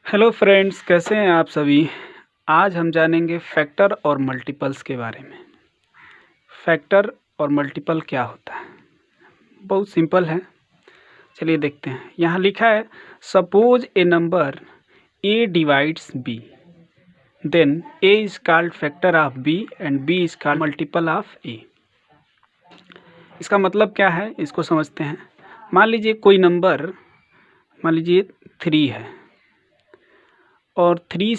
Hello friends, कैसे हैं आप सभी। आज हम जानेंगे फैक्टर और मल्टीपल्स के बारे में। फैक्टर और मल्टीपल क्या होता है, बहुत सिंपल है। चलिए देखते हैं। यहाँ लिखा है suppose a number A divides B, then A is called factor of B and B is called multiple of A. इसका मतलब क्या है, इसको समझते हैं। मान लीजिए कोई नंबर, मान लीजिए 3 है और 3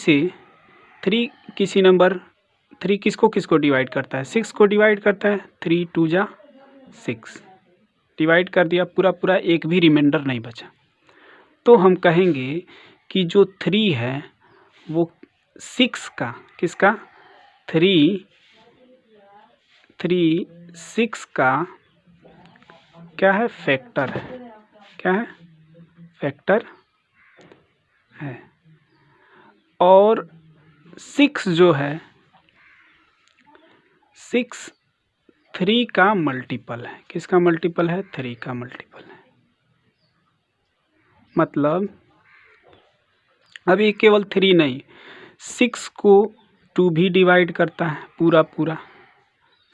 किसी नंबर 3 किसको किसको डिवाइड करता है, 6 को डिवाइड करता है। 3 2 जा 6 डिवाइड कर दिया, पूरा पूरा, एक भी रिमाइंडर नहीं बचा। तो हम कहेंगे कि जो 3 है वो 6 का, किसका, 6 का क्या है, फैक्टर है। क्या है, फैक्टर है। और 6 जो है, 6 3 का मल्टीपल है। किसका मल्टीपल है, 3 का मल्टीपल है। मतलब अभी केवल 3 नहीं, 6 को 2 भी डिवाइड करता है, पूरा पूरा।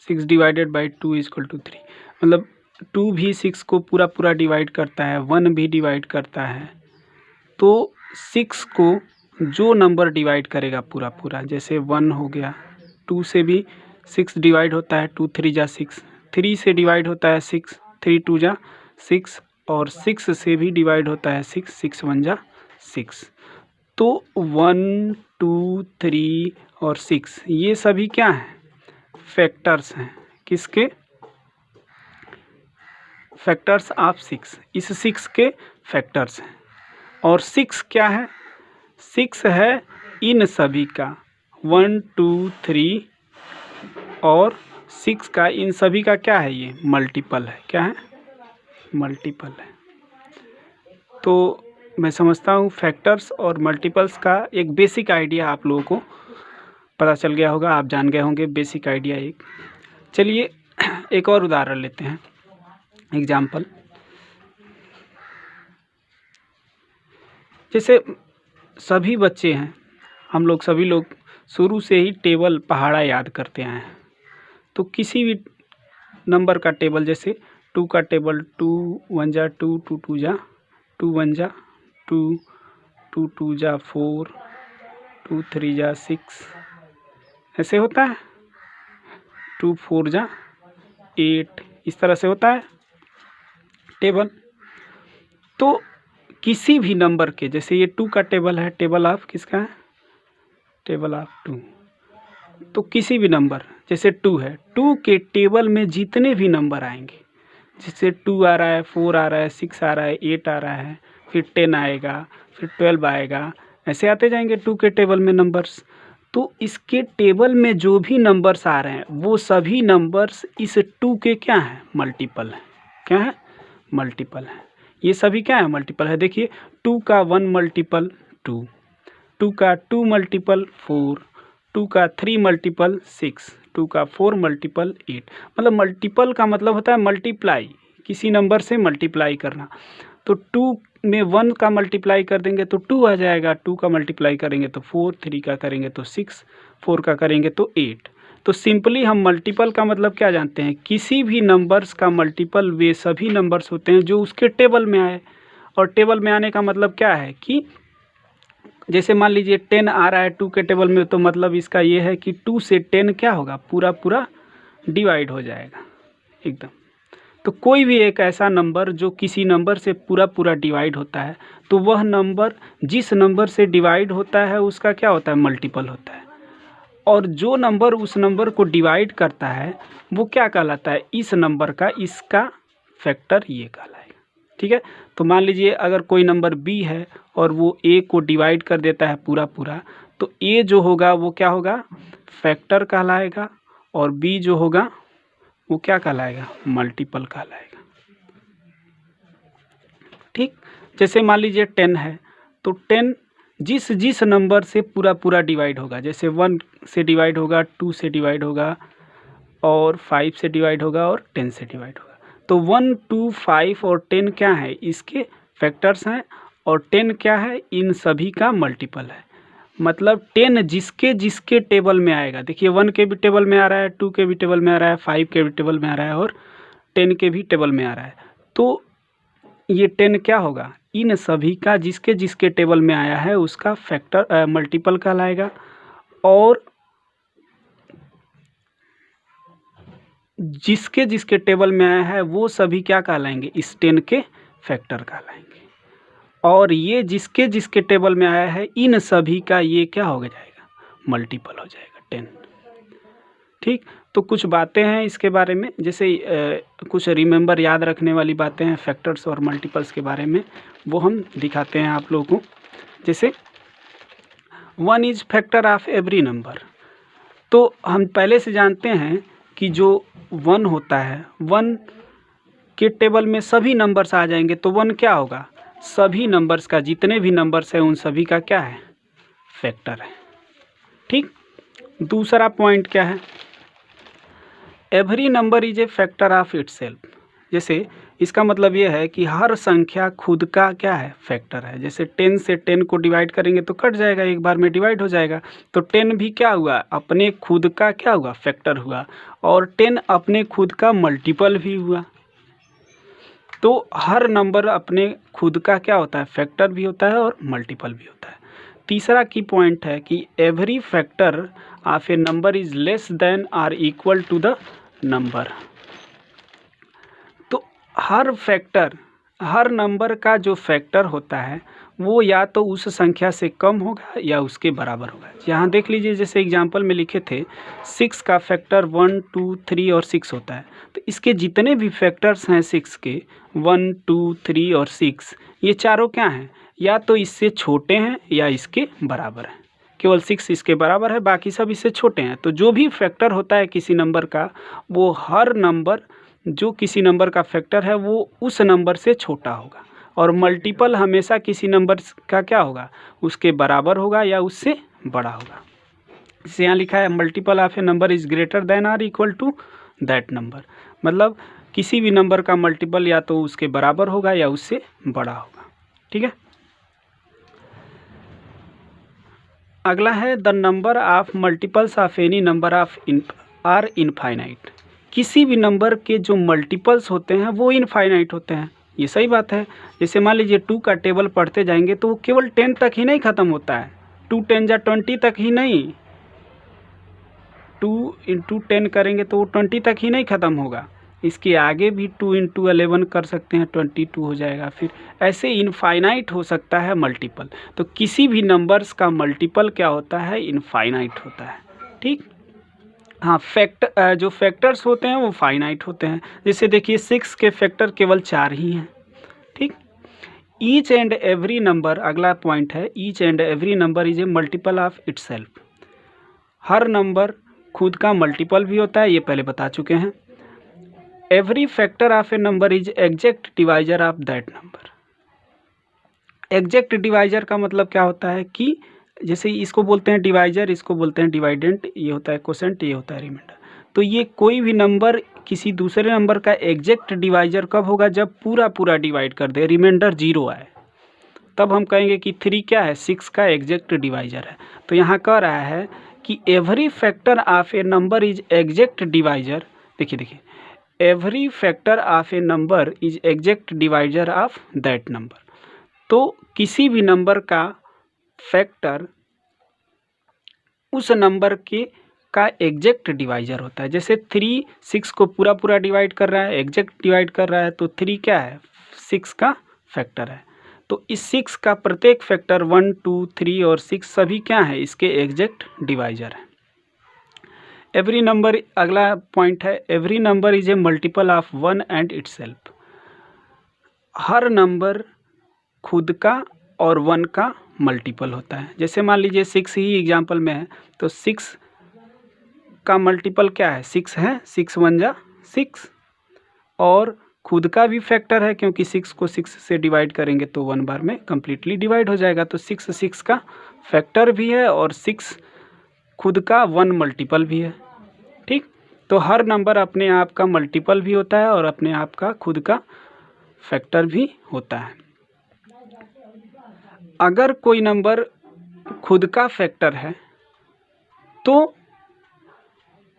6 डिवाइडेड बाई 2 इक्वल टू 3। मतलब 2 भी 6 को पूरा पूरा डिवाइड करता है, 1 भी डिवाइड करता है। तो 6 को जो नंबर डिवाइड करेगा पूरा पूरा, जैसे 1 हो गया, 2 से भी 6 डिवाइड होता है, 2 3 जा 6, 3 से डिवाइड होता है 6, 3 2 जा 6, और 6 से भी डिवाइड होता है 6, 6 1 जा 6। तो 1 2 3 और 6 ये सभी क्या हैं, फैक्टर्स हैं। किसके, फैक्टर्स ऑफ 6। इस 6 के फैक्टर्स हैं। और 6 क्या है, 6 है इन सभी का, 1 2 3 और 6 का इन सभी का क्या है, ये मल्टीपल है। क्या है, मल्टीपल है। तो मैं समझता हूँ फैक्टर्स और मल्टीपल्स का एक बेसिक आइडिया आप लोगों को पता चल गया होगा, आप जान गए होंगे बेसिक आइडिया एक। चलिए एक और उदाहरण लेते हैं, एग्जाम्पल। जैसे सभी बच्चे हैं, हम लोग सभी लोग शुरू से ही टेबल पहाड़ा याद करते आए हैं। तो किसी भी नंबर का टेबल, जैसे 2 का टेबल, 2 1 जा 2, 2 2 जा 2 1 जा 2, 2 2 जा 4, 2 3 जा 6, ऐसे होता है। 2 4 जा 8, इस तरह से होता है टेबल। तो किसी भी नंबर के, जैसे ये 2 का टेबल है, टेबल ऑफ किसका है, टेबल ऑफ 2। तो किसी भी नंबर, जैसे 2 है, 2 के टेबल में जितने भी नंबर आएंगे, जैसे 2 आ रहा है, 4 आ रहा है, 6 आ रहा है, 8 आ रहा है, फिर 10 आएगा, फिर 12 आएगा, ऐसे आते जाएंगे 2 के टेबल में नंबर्स। तो इसके टेबल में जो भी नंबर्स आ रहे हैं वो सभी नंबर्स इस 2 के क्या हैं, मल्टीपल है। क्या है, मल्टीपल है। ये सभी क्या है, मल्टीपल है। देखिए 2 का 1 मल्टीपल 2, 2 का 2 मल्टीपल 4, 2 का 3 मल्टीपल 6, 2 का 4 मल्टीपल 8। मतलब मल्टीपल का मतलब होता है मल्टीप्लाई, किसी नंबर से मल्टीप्लाई करना। तो 2 में 1 का मल्टीप्लाई कर देंगे तो 2 आ जाएगा, 2 का मल्टीप्लाई करेंगे तो 4, 3 का करेंगे तो 6, 4 का करेंगे तो 8। तो सिंपली हम मल्टीपल का मतलब क्या जानते हैं, किसी भी नंबर्स का मल्टीपल वे सभी नंबर्स होते हैं जो उसके टेबल में आए। और टेबल में आने का मतलब क्या है कि जैसे मान लीजिए 10 आ रहा है 2 के टेबल में, तो मतलब इसका ये है कि 2 से 10 क्या होगा, पूरा पूरा डिवाइड हो जाएगा एकदम। तो कोई भी एक ऐसा नंबर जो किसी नंबर से पूरा पूरा डिवाइड होता है, तो वह नंबर जिस नंबर से डिवाइड होता है उसका क्या होता है, मल्टीपल होता है। और जो नंबर उस नंबर को डिवाइड करता है वो क्या कहलाता है, इस नंबर का, इसका फैक्टर ये कहलाएगा। ठीक है। तो मान लीजिए अगर कोई नंबर बी है और वो ए को डिवाइड कर देता है पूरा पूरा, तो ए जो होगा वो क्या होगा, फैक्टर कहलाएगा, और बी जो होगा वो क्या कहलाएगा, मल्टीपल कहलाएगा। ठीक। जैसे मान लीजिए 10 है, तो 10 जिस जिस नंबर से पूरा पूरा डिवाइड होगा, जैसे 1 से डिवाइड होगा, 2 से डिवाइड होगा, और 5 से डिवाइड होगा, और 10 से डिवाइड होगा। तो 1 2 5 और 10 क्या है, इसके फैक्टर्स हैं। और 10 क्या है, इन सभी का मल्टीपल है। मतलब 10 जिसके जिसके टेबल में आएगा, देखिए 1 के भी टेबल में आ रहा है, 2 के भी टेबल में आ रहा है, 5 के भी टेबल में आ रहा है और 10 के भी टेबल में आ रहा है। तो ये 10 क्या होगा, इन सभी का जिसके जिसके टेबल में आया है उसका फैक्टर मल्टीपल कहलाएगा, और जिसके जिसके टेबल में आया है वो सभी क्या कहलाएंगे, इस 10 के फैक्टर कहलाएंगे। और ये जिसके जिसके टेबल में आया है इन सभी का ये क्या हो जाएगा, मल्टीपल हो जाएगा 10। ठीक, तो कुछ बातें हैं इसके बारे में, जैसे कुछ रिमेंबर याद रखने वाली बातें हैं फैक्टर्स और मल्टीपल्स के बारे में, वो हम दिखाते हैं आप लोगों को। जैसे 1 is factor of every number. तो हम पहले से जानते हैं कि जो 1 होता है, 1 के टेबल में सभी नंबर्स आ जाएंगे, तो 1 क्या होगा, सभी नंबर्स का, जितने भी नंबर्स हैं उन सभी का क्या है, फैक्टर है। ठीक, दूसरा पॉइंट क्या है, every number is a factor of itself. जैसे इसका मतलब ये है कि हर संख्या खुद का क्या है, फैक्टर है। जैसे 10 से 10 को डिवाइड करेंगे तो कट जाएगा, एक बार में डिवाइड हो जाएगा, तो 10 भी क्या हुआ, अपने खुद का क्या हुआ, फैक्टर हुआ, और 10 अपने खुद का मल्टीपल भी हुआ। तो हर नंबर अपने खुद का क्या होता है, फैक्टर भी होता है और मल्टीपल भी होता है। तीसरा की पॉइंट है कि every factor of a number is less than or equal to the number. तो हर फैक्टर, हर नंबर का जो फैक्टर होता है वो या तो उस संख्या से कम होगा या उसके बराबर होगा। यहाँ देख लीजिए, जैसे एग्जांपल में लिखे थे 6 का फैक्टर 1, 2, 3 और 6 होता है। तो इसके जितने भी फैक्टर्स हैं 6 के, 1, 2, 3 और 6, ये चारों क्या हैं, या तो इससे छोटे हैं या इसके बराबर हैं। केवल 6 इसके बराबर है, बाकी सब इससे छोटे हैं। तो जो भी फैक्टर होता है किसी नंबर का, वो हर नंबर जो किसी नंबर का फैक्टर है वो उस नंबर से छोटा होगा, और मल्टीपल हमेशा किसी नंबर का क्या होगा, उसके बराबर होगा या उससे बड़ा होगा। जैसे यहाँ लिखा है multiple of a number is greater than or equal to that number. मतलब किसी भी नंबर का मल्टीपल या तो उसके बराबर होगा या उससे बड़ा होगा। ठीक है, अगला है the number of multiples of any number are आर इनफाइनाइट। किसी भी नंबर के जो मल्टीपल्स होते हैं वो इनफाइनाइट होते हैं, ये सही बात है। जैसे मान लीजिए 2 का टेबल पढ़ते जाएंगे तो वो केवल 10 तक ही नहीं ख़त्म होता है, 2 10 जा 20 तक ही नहीं, 2 इंटू 10 करेंगे तो वो 20 तक ही नहीं ख़त्म होगा, इसके आगे भी 2 इंटू 11 कर सकते हैं, 22 हो जाएगा। फिर ऐसे इनफाइनाइट हो सकता है मल्टीपल। तो किसी भी नंबर्स का मल्टीपल क्या होता है, इनफाइनाइट होता है। ठीक, हाँ, जो फैक्टर्स होते हैं वो फाइनाइट होते हैं। जैसे देखिए 6 के फैक्टर केवल 4 ही हैं। ठीक, ईच एंड एवरी नंबर, अगला पॉइंट है, each and every number is a multiple of itself. Her number खुद का मल्टीपल भी होता है, ये पहले बता चुके हैं। Every factor of a number is exact divisor of that number. Exact divisor का मतलब क्या होता है कि जैसे इसको बोलते हैं डिवाइजर, इसको बोलते हैं डिवाइडेंट, ये होता है कोसेंट, ये होता है रिमाइंडर। तो ये कोई भी नंबर किसी दूसरे नंबर का एग्जैक्ट डिवाइजर कब होगा, जब पूरा पूरा डिवाइड कर दे, रिमाइंडर 0 आए, तब हम कहेंगे कि 3 क्या है, 6 का एग्जैक्ट डिवाइजर है। तो यहाँ कह रहा है कि every factor of a number is exact divisor. देखिए every factor of a number is exact divisor of that number. तो किसी भी नंबर का फैक्टर उस नंबर के का एग्जैक्ट डिवाइजर होता है। जैसे 3 6 को पूरा पूरा डिवाइड कर रहा है, एग्जैक्ट डिवाइड कर रहा है, तो 3 क्या है, 6 का फैक्टर है। तो इस 6 का प्रत्येक फैक्टर 1, 2, 3 और 6 सभी क्या है, इसके एग्जैक्ट डिवाइजर है। एवरी नंबर, अगला पॉइंट है, every number is a multiple of 1 and itself. Her number खुद का और 1 का मल्टीपल होता है। जैसे मान लीजिए 6 ही एग्जाम्पल में है, तो 6 का मल्टीपल क्या है, 6 है, 6 1 जा 6, और खुद का भी फैक्टर है क्योंकि 6 को 6 से डिवाइड करेंगे तो 1 बार में कम्प्लीटली डिवाइड हो जाएगा। तो 6 6 का फैक्टर भी है और 6 खुद का 1 मल्टीपल भी है। ठीक, तो हर नंबर अपने आप का मल्टीपल भी होता है और अपने आप का खुद का फैक्टर भी होता है। अगर कोई नंबर खुद का फैक्टर है तो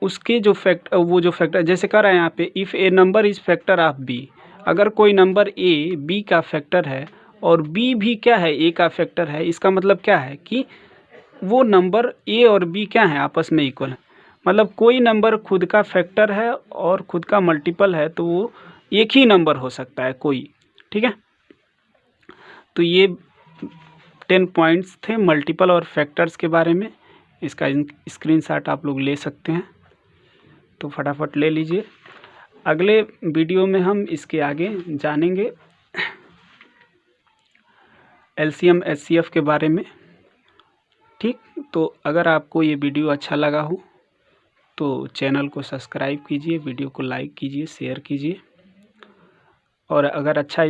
उसके जो फैक्टर जैसे कह रहा है यहाँ पे, if a number is factor of B, अगर कोई नंबर ए बी का फैक्टर है और बी भी क्या है, ए का फैक्टर है, इसका मतलब क्या है कि वो नंबर ए और बी क्या है, आपस में इक्वल है। मतलब कोई नंबर खुद का फैक्टर है और खुद का मल्टीपल है तो वो एक ही नंबर हो सकता है कोई, ठीक है। तो ये 10 पॉइंट्स थे मल्टीपल और फैक्टर्स के बारे में। इसका स्क्रीनशॉट आप लोग ले सकते हैं, तो फटाफट ले लीजिए। अगले वीडियो में हम इसके आगे जानेंगे एलसीएम एचसीएफ के बारे में, ठीक। तो अगर आपको ये वीडियो अच्छा लगा हो तो चैनल को सब्सक्राइब कीजिए, वीडियो को लाइक कीजिए, शेयर कीजिए, और अगर अच्छा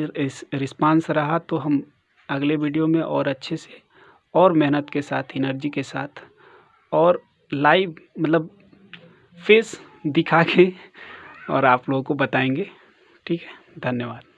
रिस्पांस रहा तो हम अगले वीडियो में और अच्छे से और मेहनत के साथ, एनर्जी के साथ और लाइव मतलब फेस दिखा के और आप लोगों को बताएंगे, ठीक है। धन्यवाद।